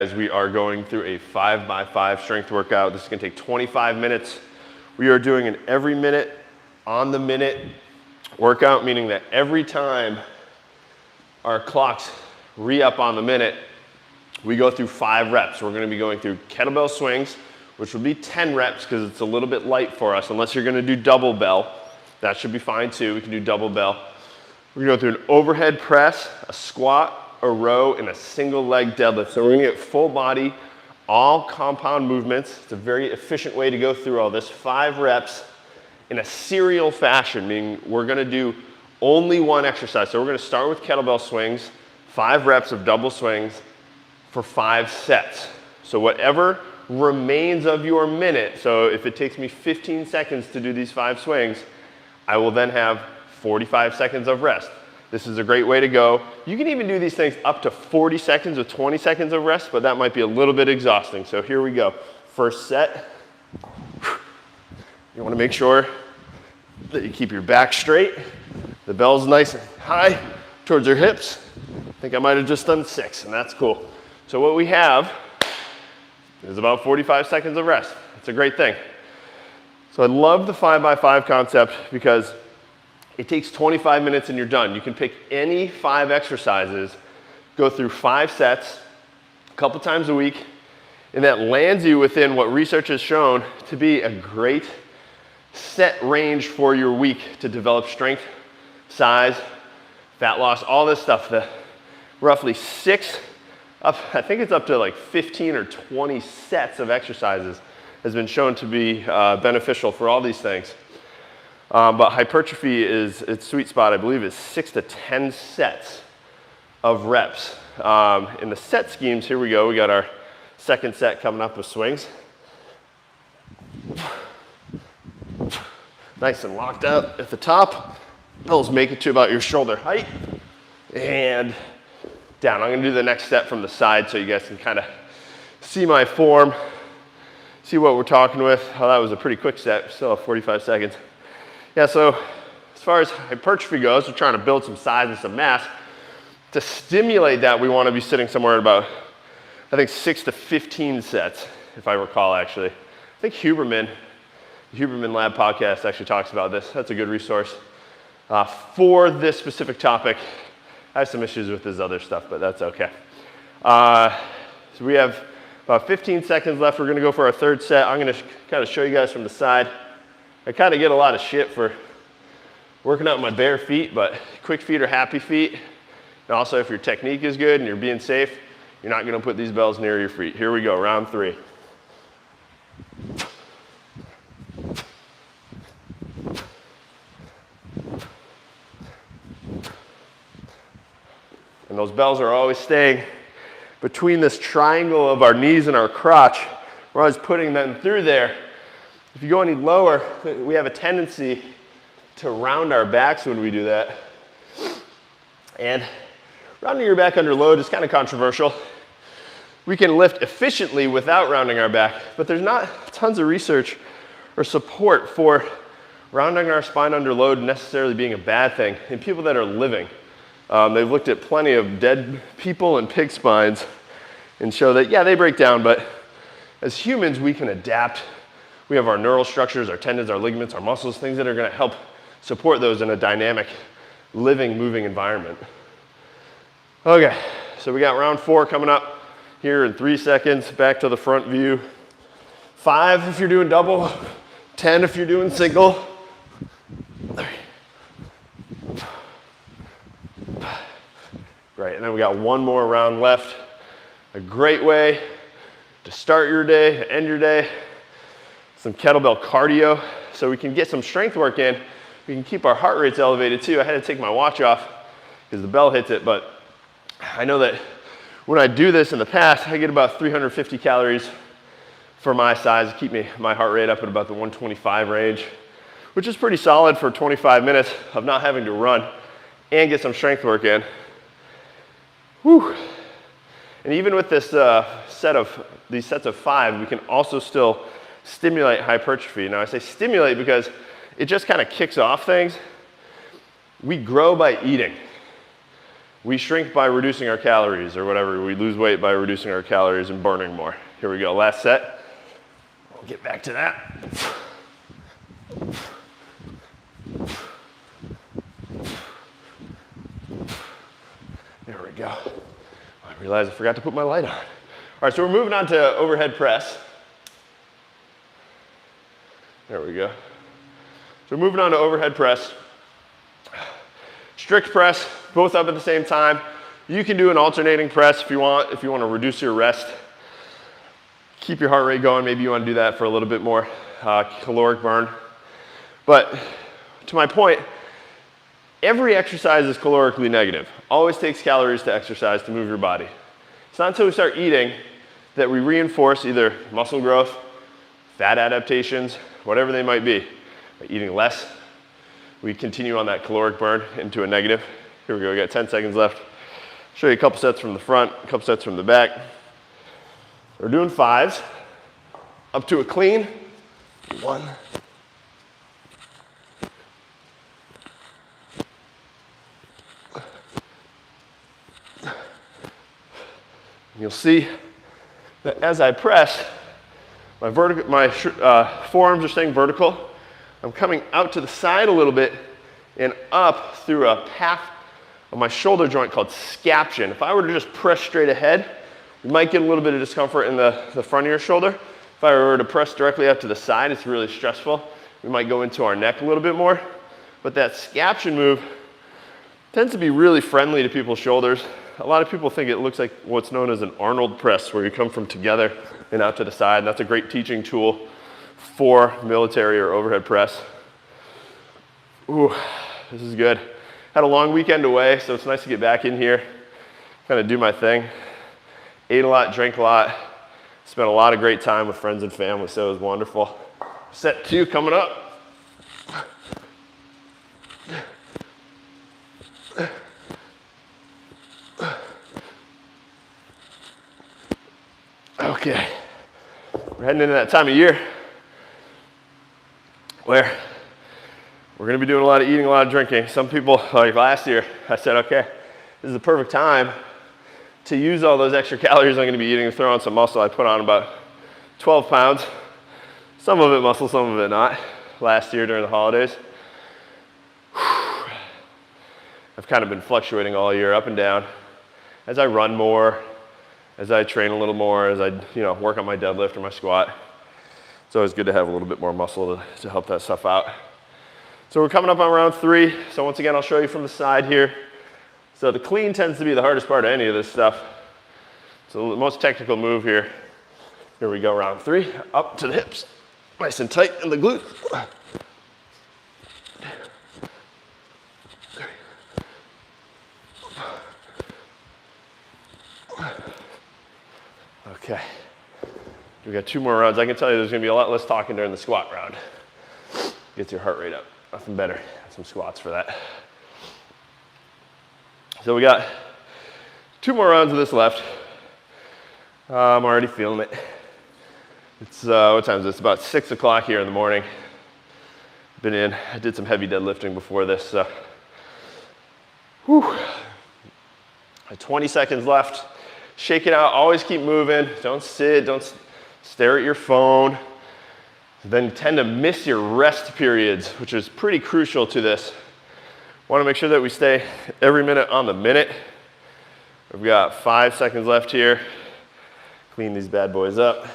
As we are going through a 5x5 strength workout. This is gonna take 25 minutes. We are doing an every minute, on the minute workout, meaning that every time our clocks re-up on the minute, we go through 5 reps. We're gonna be going through kettlebell swings, which will be 10 reps because it's a little bit light for us, unless you're gonna do double bell. That should be fine too, we can do double bell. We're gonna go through an overhead press, a squat, a row, and a single leg deadlift. So we're gonna get full body, all compound movements. It's a very efficient way to go through all this. 5 reps in a serial fashion, meaning we're gonna do only one exercise. So we're gonna start with kettlebell swings, 5 reps of double swings for 5 sets. So whatever remains of your minute, so if it takes me 15 seconds to do these 5 swings, I will then have 45 seconds of rest. This is a great way to go. You can even do these things up to 40 seconds with 20 seconds of rest, but that might be a little bit exhausting. So here we go. First set. You wanna make sure that you keep your back straight. The bell's nice and high towards your hips. I think I might have just done 6, and that's cool. So what we have is about 45 seconds of rest. It's a great thing. So I love the 5x5 concept because it takes 25 minutes and you're done. You can pick any 5 exercises, go through 5 sets, a couple times a week, and that lands you within what research has shown to be a great set range for your week to develop strength, size, fat loss, all this stuff. The roughly 6, I think it's up to like 15 or 20 sets of exercises has been shown to be beneficial for all these things. But hypertrophy is, its sweet spot, I believe, is 6 to 10 sets of reps. In the set schemes, here we go. We got our second set coming up with swings. Nice and locked out at the top. Bells make it to about your shoulder height. And down. I'm gonna do the next set from the side so you guys can kind of see my form, see what we're talking with. Oh, that was a pretty quick set, still have 45 seconds. Yeah, so as far as hypertrophy goes, we're trying to build some size and some mass. To stimulate that, we want to be sitting somewhere at about, I think, 6 to 15 sets, if I recall, actually. I think the Huberman Lab podcast actually talks about this. That's a good resource. For this specific topic, I have some issues with this other stuff, but that's okay. So we have about 15 seconds left. We're going to go for our third set. I'm going to kind of show you guys from the side. I kind of get a lot of shit for working out my bare feet, but quick feet are happy feet. And also, if your technique is good and you're being safe, you're not going to put these bells near your feet. Here we go, round 3. And those bells are always staying between this triangle of our knees and our crotch. We're always putting them through there. If you go any lower, we have a tendency to round our backs when we do that. And rounding your back under load is kind of controversial. We can lift efficiently without rounding our back, but there's not tons of research or support for rounding our spine under load necessarily being a bad thing in people that are living. They've looked at plenty of dead people and pig spines and show that, yeah, they break down, but as humans, we can adapt. We have our neural structures, our tendons, our ligaments, our muscles, things that are going to help support those in a dynamic, living, moving environment. Okay, so we got round 4 coming up here in 3 seconds. Back to the front view. 5 if you're doing double, 10 if you're doing single. Great, and then we got one more round left. A great way to start your day, to end your day. Some kettlebell cardio, so we can get some strength work in. We can keep our heart rates elevated too. I had to take my watch off because the bell hits it, but I know that when I do this in the past, I get about 350 calories for my size, keep my heart rate up at about the 125 range, which is pretty solid for 25 minutes of not having to run and get some strength work in. Whew. And even with this these sets of 5, we can also still stimulate hypertrophy. Now I say stimulate because it just kind of kicks off things. We grow by eating. We shrink by reducing our calories or whatever. We lose weight by reducing our calories and burning more. Here we go, last set. We'll get back to that. There we go. I realized I forgot to put my light on. All right, so we're moving on to overhead press. There we go. So we're moving on to overhead press. Strict press, both up at the same time. You can do an alternating press if you want to reduce your rest. Keep your heart rate going. Maybe you want to do that for a little bit more caloric burn. But to my point, every exercise is calorically negative. Always takes calories to exercise to move your body. It's not until we start eating that we reinforce either muscle growth, fat adaptations, whatever they might be. By eating less, we continue on that caloric burn into a negative. Here we go, we got 10 seconds left. Show you a couple sets from the front, a couple sets from the back. We're doing 5s, up to a clean. 1. You'll see that as I press, my forearms are staying vertical. I'm coming out to the side a little bit and up through a path of my shoulder joint called scaption. If I were to just press straight ahead, you might get a little bit of discomfort in the front of your shoulder. If I were to press directly up to the side, it's really stressful. We might go into our neck a little bit more. But that scaption move tends to be really friendly to people's shoulders. A lot of people think it looks like what's known as an Arnold press, where you come from together and out to the side. And that's a great teaching tool for military or overhead press. Ooh, this is good. Had a long weekend away, so it's nice to get back in here, kind of do my thing. Ate a lot, drank a lot, spent a lot of great time with friends and family, so it was wonderful. Set 2 coming up. Okay, we're heading into that time of year where we're going to be doing a lot of eating, a lot of drinking. Some people, like last year, I said, okay, this is the perfect time to use all those extra calories I'm going to be eating and throw on some muscle. I put on about 12 pounds, some of it muscle, some of it not, last year during the holidays. I've kind of been fluctuating all year, up and down, as I run more, as I train a little more, as I work on my deadlift or my squat. It's always good to have a little bit more muscle to help that stuff out. So we're coming up on round 3. So once again, I'll show you from the side here. So the clean tends to be the hardest part of any of this stuff. So the most technical move here. Here we go, round 3. Up to the hips, nice and tight in the glutes. Okay, we got 2 more rounds. I can tell you there's gonna be a lot less talking during the squat round. Gets your heart rate up, nothing better. Some squats for that. So we got 2 more rounds of this left. I'm already feeling it. It's, what time is it? It's about 6 o'clock here in the morning. Been in, I did some heavy deadlifting before this, so. Whew. 20 seconds left. Shake it out, always keep moving. Don't sit, don't stare at your phone. Then you tend to miss your rest periods, which is pretty crucial to this. Want to make sure that we stay every minute on the minute. We've got 5 seconds left here. Clean these bad boys up.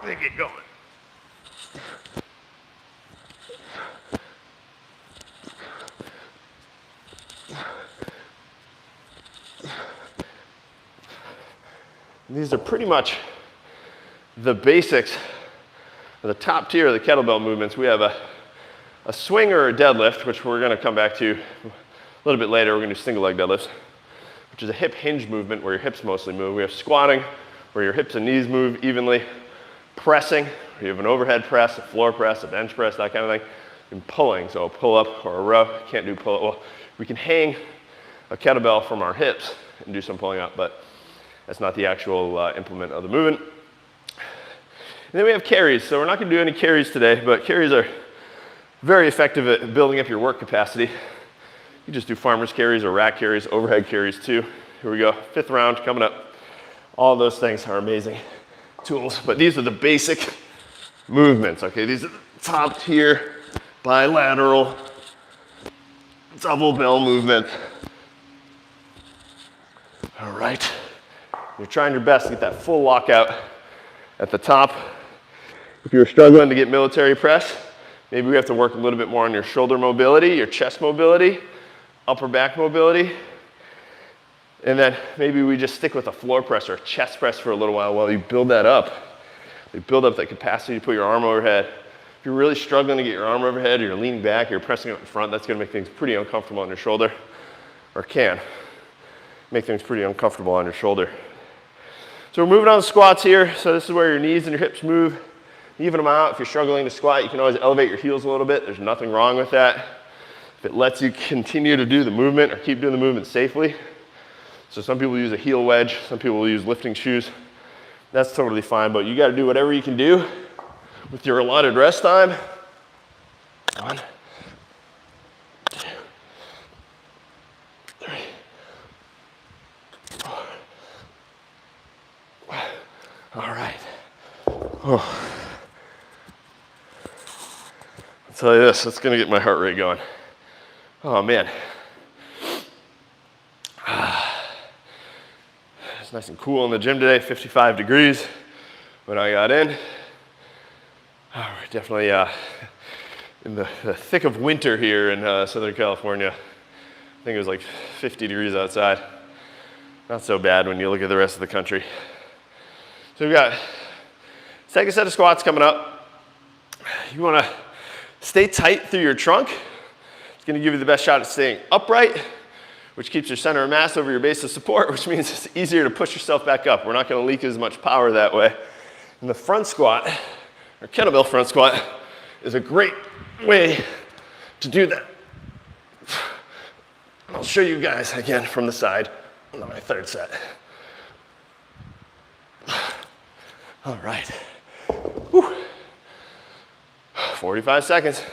Then get going. These are pretty much the basics, the top tier of the kettlebell movements. We have a swing or a deadlift, which we're going to come back to a little bit later. We're going to do single leg deadlifts, which is a hip hinge movement where your hips mostly move. We have squatting, where your hips and knees move evenly. Pressing, you have an overhead press, a floor press, a bench press, that kind of thing. And pulling, so a pull-up or a row. Can't do pull-up. Well, we can hang a kettlebell from our hips and do some pulling up, but that's not the actual implement of the movement. And then we have carries. So we're not going to do any carries today, but carries are very effective at building up your work capacity. You just do farmer's carries or rack carries, overhead carries too. Here we go, 5th round coming up. All those things are amazing tools, but these are the basic movements, okay? These are the top tier, bilateral, double bell movement. All right, you're trying your best to get that full lockout at the top. If you're struggling to get military press, maybe we have to work a little bit more on your shoulder mobility, your chest mobility, upper back mobility. And then maybe we just stick with a floor press or a chest press for a little while you build that up. You build up that capacity to put your arm overhead. If you're really struggling to get your arm overhead, or you're leaning back, or you're pressing up in front, that's gonna make things pretty uncomfortable on your shoulder, or can make things pretty uncomfortable on your shoulder. So we're moving on to squats here. So this is where your knees and your hips move. Even them out. If you're struggling to squat, you can always elevate your heels a little bit. There's nothing wrong with that. If it lets you continue to do the movement or keep doing the movement safely. So some people use a heel wedge, some people will use lifting shoes. That's totally fine, but you gotta do whatever you can do with your allotted rest time. 1, 2, 3, 4. All right. Oh. I'll tell you this, it's gonna get my heart rate going. Oh man. It's nice and cool in the gym today, 55 degrees when I got in. Oh, we're definitely in the thick of winter here in Southern California. I think it was like 50 degrees outside. Not so bad when you look at the rest of the country. So we've got second set of squats coming up. You wanna stay tight through your trunk. It's gonna give you the best shot at staying upright, which keeps your center of mass over your base of support, which means it's easier to push yourself back up. We're not gonna leak as much power that way. And the front squat, or kettlebell front squat, is a great way to do that. I'll show you guys again from the side on my third set. All right. Whew. 45 seconds.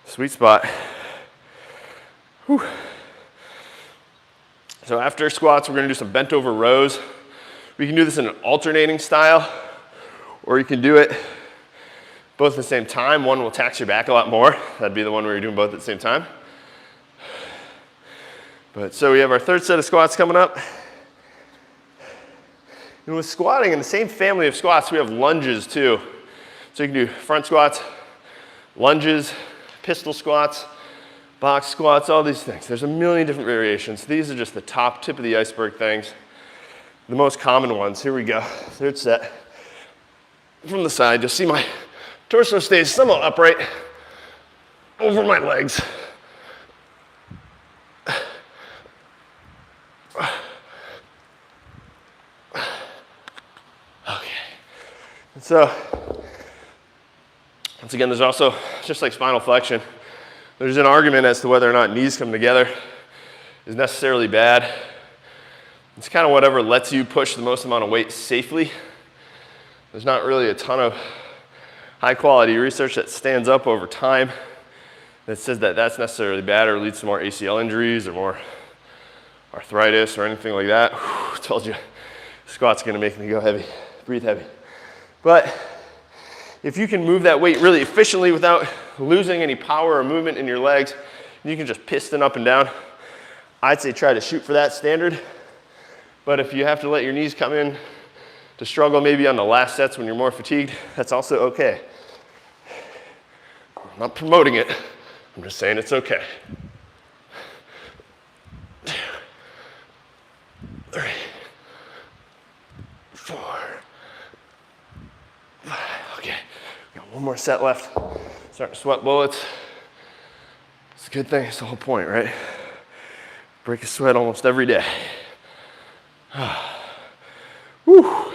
Sweet spot. Whew. So after squats, we're gonna do some bent over rows. We can do this in an alternating style, or you can do it both at the same time. One will tax your back a lot more. That'd be the one where you're doing both at the same time. But so we have our third set of squats coming up. And with squatting, in the same family of squats, we have lunges too. So you can do front squats, lunges, pistol squats, box squats, all these things. There's a million different variations. These are just the top tip of the iceberg things. The most common ones. Here we go. Third set. From the side, you'll see my torso stays somewhat upright over my legs. Okay. And so, once again, there's also, just like spinal flexion, there's an argument as to whether or not knees come together is necessarily bad. It's kind of whatever lets you push the most amount of weight safely. There's not really a ton of high quality research that stands up over time that says that that's necessarily bad or leads to more ACL injuries or more arthritis or anything like that. Whew, told you, squat's gonna make me go heavy, breathe heavy. But if you can move that weight really efficiently without losing any power or movement in your legs, you can just piston up and down. I'd say try to shoot for that standard. But if you have to let your knees come in to struggle maybe on the last sets when you're more fatigued, that's also okay. I'm not promoting it, I'm just saying it's okay. 2, 3, 4, 5. Okay, got one more set left. Starting to sweat bullets. It's a good thing, it's the whole point, right? Break a sweat almost every day. Whew.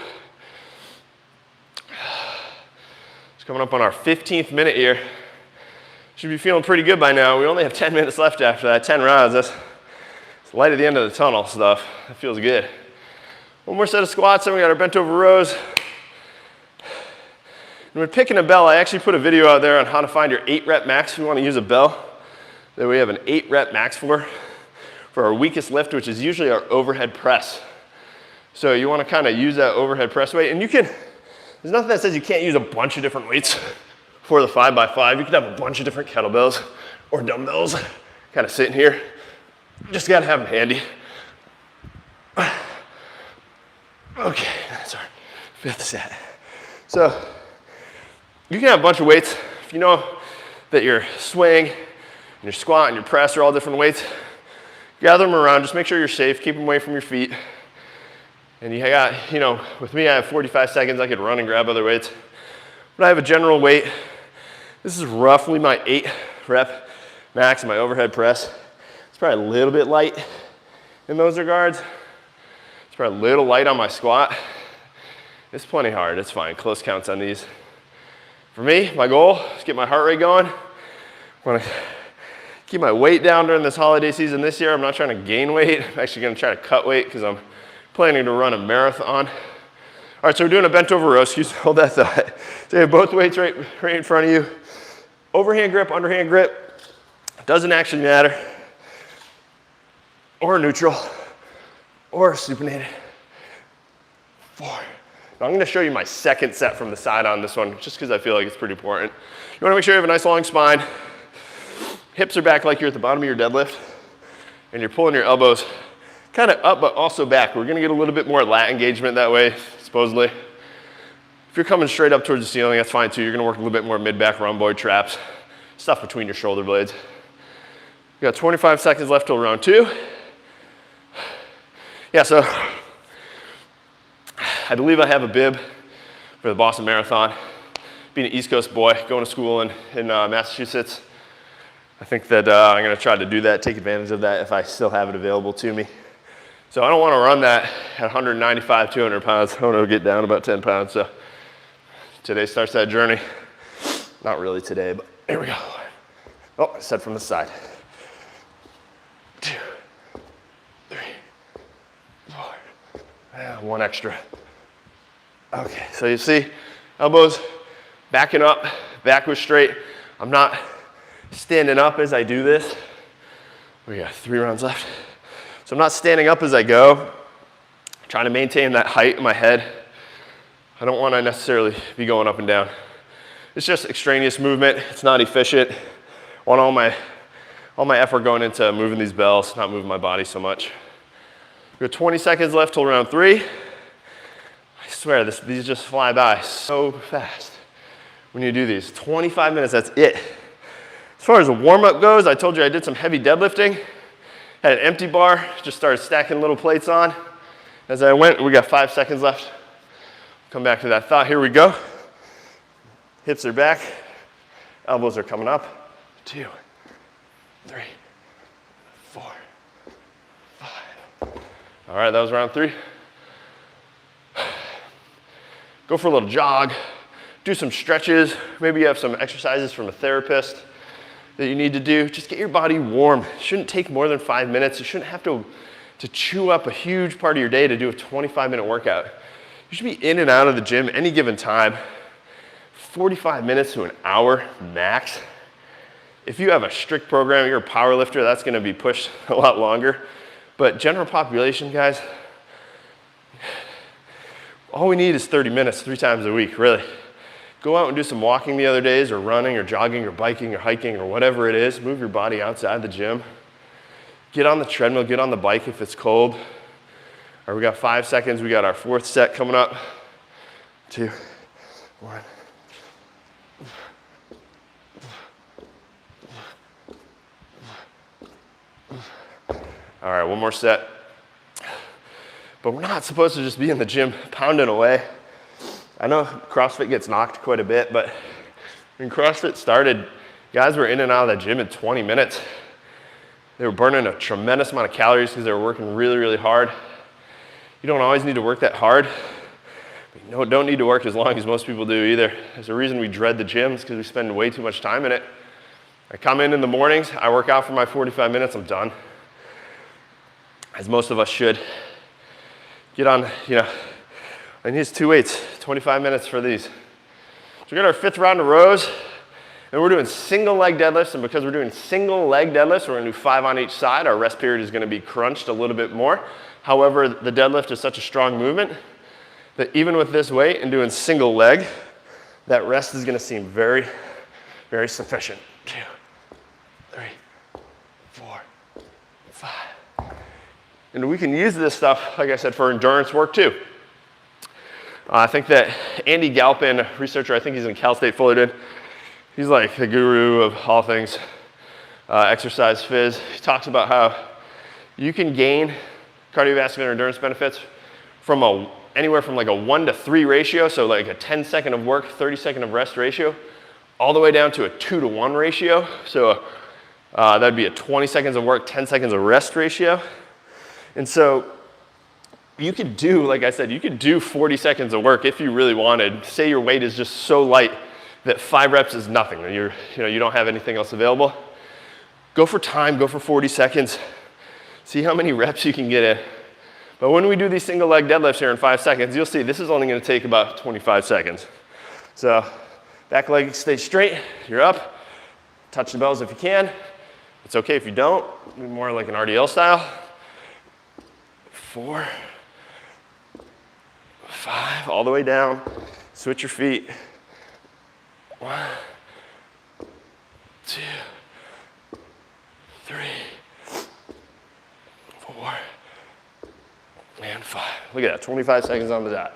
It's coming up on our 15th minute here. Should be feeling pretty good by now. We only have 10 minutes left after that, 10 rounds. That's light at the end of the tunnel stuff. That feels good. One more set of squats, then we got our bent over rows. And when picking a bell, I actually put a video out there on how to find your 8 rep max if you want to use a bell. Then we have an 8 rep max for our weakest lift, which is usually our overhead press. So you want to kind of use that overhead press weight, and there's nothing that says you can't use a bunch of different weights for the 5x5. You could have a bunch of different kettlebells or dumbbells kind of sitting here. You just got to have them handy. Okay, that's our 5th set. So you can have a bunch of weights. If you know that your swing and your squat and your press are all different weights, gather them around. Just make sure you're safe. Keep them away from your feet. And you got, with me, I have 45 seconds. I could run and grab other weights. But I have a general weight. This is roughly my 8 rep max, my overhead press. It's probably a little bit light in those regards. It's probably a little light on my squat. It's plenty hard. It's fine. Close counts on these. For me, my goal is to get my heart rate going. I want to keep my weight down during this holiday season this year. I'm not trying to gain weight. I'm actually going to try to cut weight because I'm planning to run a marathon. All right, so we're doing a bent over row. Excuse me, hold that thought. So you have both weights right in front of you. Overhand grip, underhand grip. Doesn't actually matter. Or neutral. Or supinated. 4. Now I'm going to show you my second set from the side on this one, just because I feel like it's pretty important. You want to make sure you have a nice long spine. Hips are back like you're at the bottom of your deadlift. And you're pulling your elbows kind of up, but also back. We're going to get a little bit more lat engagement that way, supposedly. If you're coming straight up towards the ceiling, that's fine too. You're going to work a little bit more mid-back rhomboid traps, stuff between your shoulder blades. You got 25 seconds left till round 2. Yeah, so I believe I have a bib for the Boston Marathon. Being an East Coast boy, going to school in Massachusetts, I think that I'm going to try to do that, take advantage of that if I still have it available to me. So I don't want to run that at 195, 200 pounds. I want to get down about 10 pounds. So today starts that journey. Not really today, but here we go. Oh, I said from the side. 2, 3, 4. And 1 extra. Okay, so you see, elbows backing up, back was straight. I'm not standing up as I do this. We got 3 rounds left. So I'm not standing up as I go, trying to maintain that height in my head. I don't want to necessarily be going up and down. It's just extraneous movement. It's not efficient. I want all my effort going into moving these bells, not moving my body so much. We got 20 seconds left till round 3. I swear, these just fly by so fast when you do these. 25 minutes, that's it. As far as a warm-up goes, I told you I did some heavy deadlifting. Had an empty bar, just started stacking little plates on. As I went, we got 5 seconds left. Come back to that thought. Here we go. Hips are back. Elbows are coming up. 2, 3, 4, 5. All right, that was round 3. Go for a little jog. Do some stretches. Maybe you have some exercises from a therapist that you need to do. Just get your body warm. It shouldn't take more than 5 minutes. You shouldn't have to chew up a huge part of your day to do a 25-minute workout. You should be in and out of the gym any given time, 45 minutes to an hour max. If you have a strict program, you're a power lifter, that's gonna be pushed a lot longer. But general population, guys, all we need is 30 minutes 3 times a week, really. Go out and do some walking the other days, or running, or jogging, or biking, or hiking, or whatever it is. Move your body outside the gym. Get on the treadmill, get on the bike if it's cold. All right, we got 5 seconds. We got our 4th set coming up. 2, 1. All right, 1 more set. But we're not supposed to just be in the gym pounding away. I know CrossFit gets knocked quite a bit, but when CrossFit started, guys were in and out of the gym in 20 minutes. They were burning a tremendous amount of calories because they were working really, really hard. You don't always need to work that hard, but you don't need to work as long as most people do either. There's a reason we dread the gym, is because we spend way too much time in it. I come in the mornings, I work out for my 45 minutes, I'm done. As most of us should. Get on, and here's 2 weights, 25 minutes for these. So we got our 5th round of rows, And we're doing single leg deadlifts, and because we're doing single leg deadlifts, we're gonna do 5 on each side. Our rest period is gonna be crunched a little bit more. However, the deadlift is such a strong movement that even with this weight and doing single leg, that rest is gonna seem very, very sufficient. 2, 3, 4, 5. And we can use this stuff, like I said, for endurance work too. I think that Andy Galpin, researcher, I think he's in Cal State Fullerton, he's like the guru of all things exercise phys. He talks about how you can gain cardiovascular endurance benefits from anywhere from like a 1 to 3 ratio, so like a 10-second of work, 30-second of rest ratio, all the way down to a 2 to 1 ratio. So that'd be a 20 seconds of work, 10 seconds of rest ratio. And so you could do, like I said, you could do 40 seconds of work if you really wanted. Say your weight is just so light that 5 reps is nothing, and you don't have anything else available. Go for time, go for 40 seconds. See how many reps you can get in. But when we do these single leg deadlifts here in 5 seconds, you'll see this is only gonna take about 25 seconds. So back leg stays straight, you're up. Touch the bells if you can. It's okay if you don't, do more like an RDL style. 4, 5, all the way down. Switch your feet. 1, 2, 3, 4, and 5. Look at that, 25 seconds on the dot.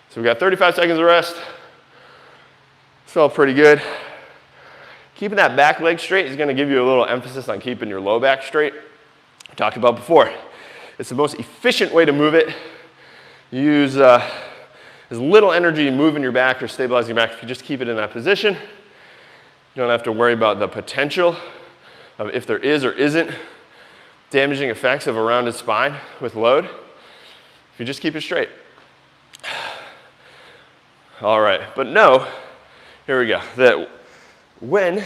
So we got 35 seconds of rest. Felt pretty good. Keeping that back leg straight is gonna give you a little emphasis on keeping your low back straight. We talked about before. It's the most efficient way to move it. You use as little energy moving your back or stabilizing your back if you just keep it in that position. You don't have to worry about the potential of if there is or isn't damaging effects of a rounded spine with load. If you just keep it straight. All right, but know, here we go, that when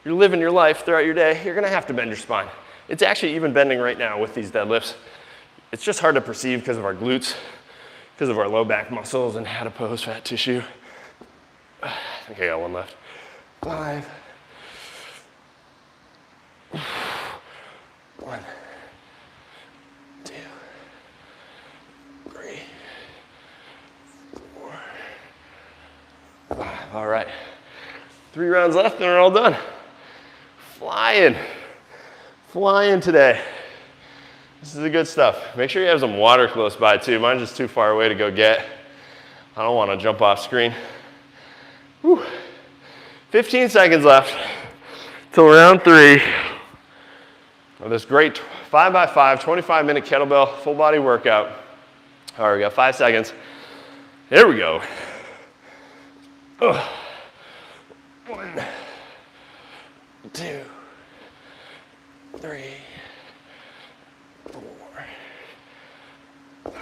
you're living your life throughout your day, you're gonna have to bend your spine. It's actually even bending right now with these deadlifts. It's just hard to perceive because of our glutes, because of our low back muscles and adipose fat tissue. I think I got one left. 5. 1, 2, 3, 4, 5. All right. 3 rounds left and we're all done. Flying today. This is the good stuff. Make sure you have some water close by too. Mine's just too far away to go get. I don't want to jump off screen. Whew. 15 seconds left till round 3 of this great 5x5, 25-minute kettlebell full body workout. All right, we got 5 seconds. Here we go. 1, 2, 3, 4, 5.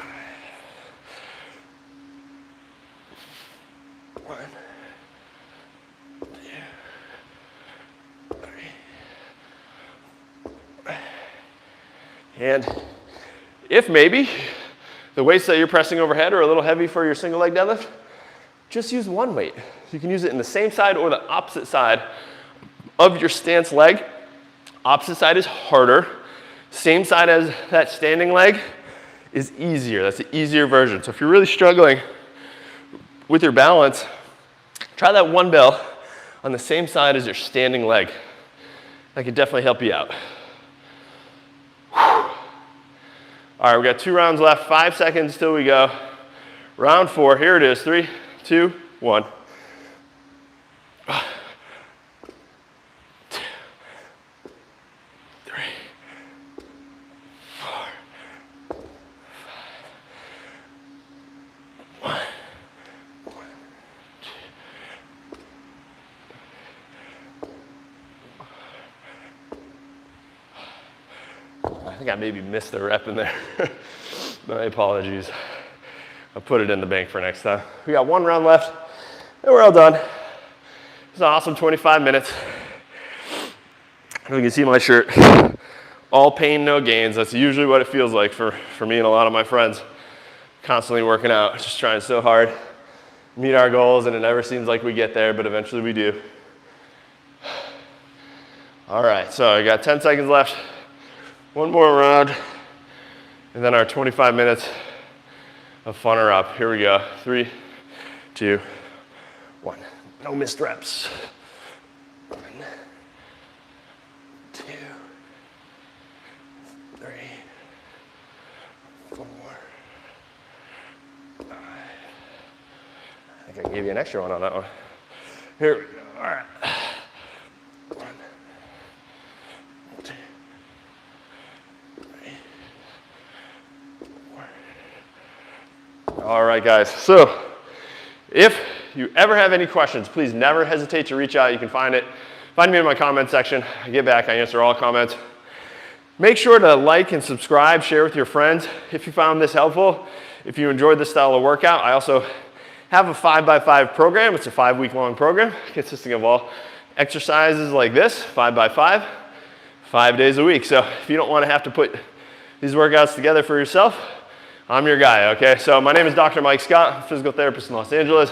1, 2, 3. And if maybe the weights that you're pressing overhead are a little heavy for your single leg deadlift, just use one weight. You can use it in the same side or the opposite side of your stance leg. Opposite side is harder. Same side as that standing leg is easier. That's the easier version. So if you're really struggling with your balance, try that one bell on the same side as your standing leg. That could definitely help you out. All right, we got 2 rounds left, 5 seconds till we go. Round 4, here it is, 3, 2, 1. 2, 3, 4, 5. 1. I think I maybe missed a rep in there. My apologies. I'll put it in the bank for next time. We got 1 round left and we're all done. It's an awesome 25 minutes. You can see my shirt. All pain, no gains. That's usually what it feels like for me and a lot of my friends. Constantly working out, just trying so hard, meet our goals, and it never seems like we get there, but eventually we do. All right, so I got 10 seconds left. One more round, and then our 25 minutes of fun are up. Here we go. 3, 2, 1. No missed reps. 1, 2, 3, 4, 5. I think I gave you an extra one on that one. Here we go. All right. 1, 2, 3, 4. All right, guys. So if you ever have any questions, please never hesitate to reach out. You can find me in my comment section. I get back, I answer all comments. Make sure to like and subscribe, share with your friends if you found this helpful. If you enjoyed this style of workout, I also have a 5x5 program. It's a 5-week-long program consisting of all exercises like this, 5x5, 5 days a week. So if you don't want to have to put these workouts together for yourself, I'm your guy, okay? So my name is Dr. Mike Scott. I'm a physical therapist in Los Angeles.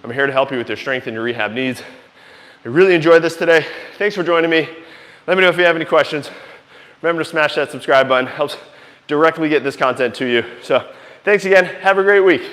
I'm here to help you with your strength and your rehab needs. I really enjoyed this today. Thanks for joining me. Let me know if you have any questions. Remember to smash that subscribe button. Helps directly get this content to you. So thanks again. Have a great week.